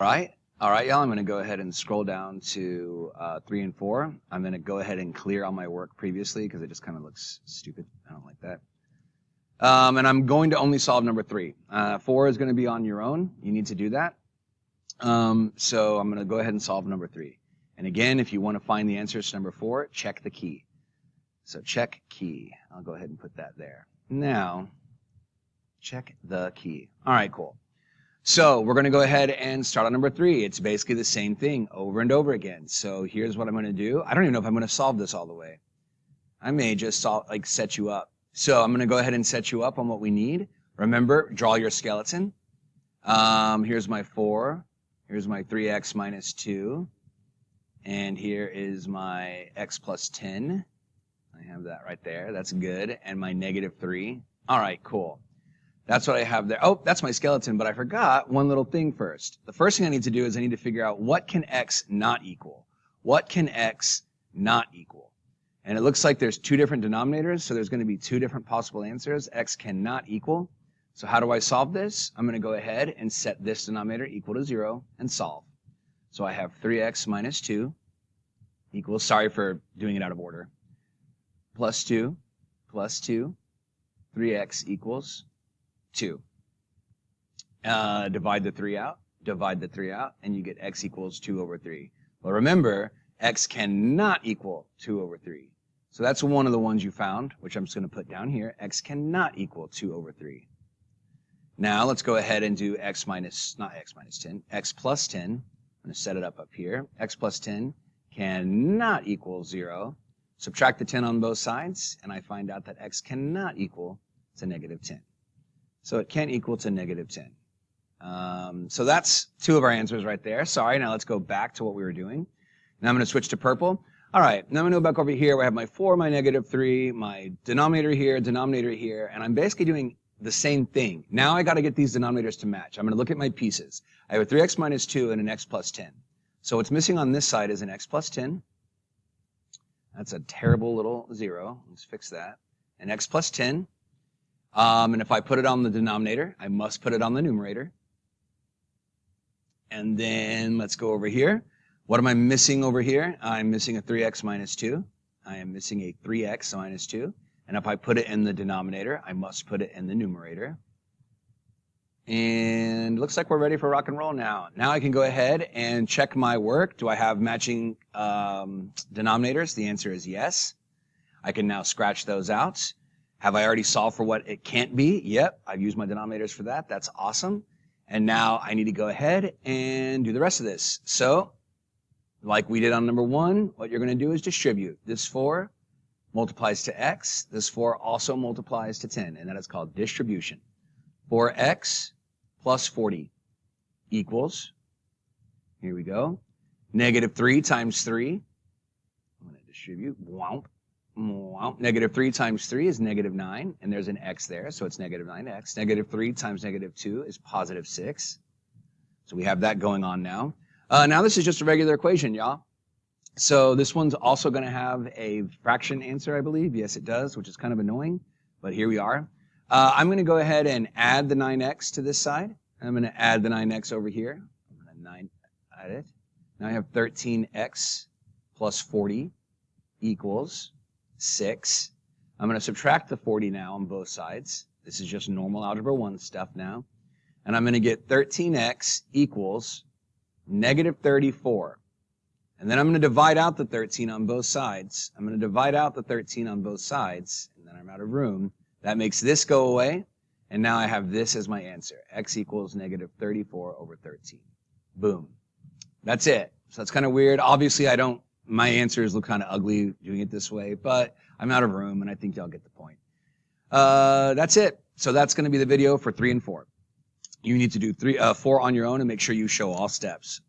right? All right, y'all, I'm going to go ahead and scroll down to 3 and 4. I'm going to go ahead and clear all my work previously because it just kind of looks stupid. I don't like that. And I'm going to only solve number 3. 4 is going to be on your own. You need to do that. So I'm going to go ahead and solve number 3. And again, if you want to find the answers to number 4, check the key. So check key. I'll go ahead and put that there. Now, check the key. All right, cool. So we're going to go ahead and start on number 3. It's basically the same thing over and over again. So here's what I'm going to do. I don't even know if I'm going to solve this all the way. I may just set you up. So I'm going to go ahead and set you up on what we need. Remember, draw your skeleton. Here's my 4. Here's my 3x minus 2. And here is my x plus 10. I have that right there. That's good. And my negative 3. All right, cool. That's what I have there. Oh, that's my skeleton, but I forgot one little thing first. The first thing I need to do is I need to figure out what can x not equal? What can x not equal? And it looks like there's 2 different denominators, so there's going to be 2 different possible answers. X cannot equal. So how do I solve this? I'm going to go ahead and set this denominator equal to 0 and solve. So I have 3x minus 2 equals, sorry for doing it out of order, plus 2, 3x equals 2. Divide the 3 out, and you get x equals 2 over 3. Well, remember, x cannot equal 2 over 3. So that's one of the ones you found, which I'm just going to put down here. X cannot equal 2 over 3. Now let's go ahead and do x plus 10. I'm going to set it up here. X plus 10 cannot equal 0. Subtract the 10 on both sides, and I find out that x cannot equal to negative 10. So it can't equal to negative 10. So that's 2 of our answers right there. Sorry, now let's go back to what we were doing. Now I'm going to switch to purple. All right, now I'm going to go back over here where I have my 4, my negative 3, my denominator here, and I'm basically doing the same thing. Now I got to get these denominators to match. I'm going to look at my pieces. I have a 3x minus 2 and an x plus 10. So what's missing on this side is an x plus 10. That's a terrible little 0. Let's fix that. An x plus 10. And if I put it on the denominator, I must put it on the numerator. And then let's go over here. What am I missing over here? I'm missing a 3x minus 2. I am missing a 3x minus 2. And if I put it in the denominator, I must put it in the numerator. And it looks like we're ready for rock and roll now. Now I can go ahead and check my work. Do I have matching denominators? The answer is yes. I can now scratch those out. Have I already solved for what it can't be? Yep, I've used my denominators for that. That's awesome. And now I need to go ahead and do the rest of this. So, like we did on number 1, what you're going to do is distribute. This 4 multiplies to x. This 4 also multiplies to 10, and that is called distribution. 4x plus 40 equals, here we go, negative 3 times 3. I'm going to distribute. Womp. Negative 3 times 3 is negative 9, and there's an x there, so it's negative 9x. Negative 3 times negative 2 is positive 6. So we have that going on now. Now this is just a regular equation, y'all. So this one's also going to have a fraction answer, I believe. Yes, it does, which is kind of annoying, but here we are. I'm going to go ahead and add the 9x to this side. I'm going to add the 9x over here. I'm going to add it. Now I have 13x plus 40 equals 6. I'm going to subtract the 40 now on both sides. This is just normal algebra 1 stuff now. And I'm going to get 13x equals negative 34. And then I'm going to divide out the 13 on both sides. I'm going to divide out the 13 on both sides, and then I'm out of room. That makes this go away, and now I have this as my answer. X equals negative 34 over 13. Boom. That's it. So that's kind of weird. Obviously, my answers look kind of ugly doing it this way, but I'm out of room, and I think y'all get the point. That's it. So that's going to be the video for 3 and 4. You need to do 4 on your own and make sure you show all steps.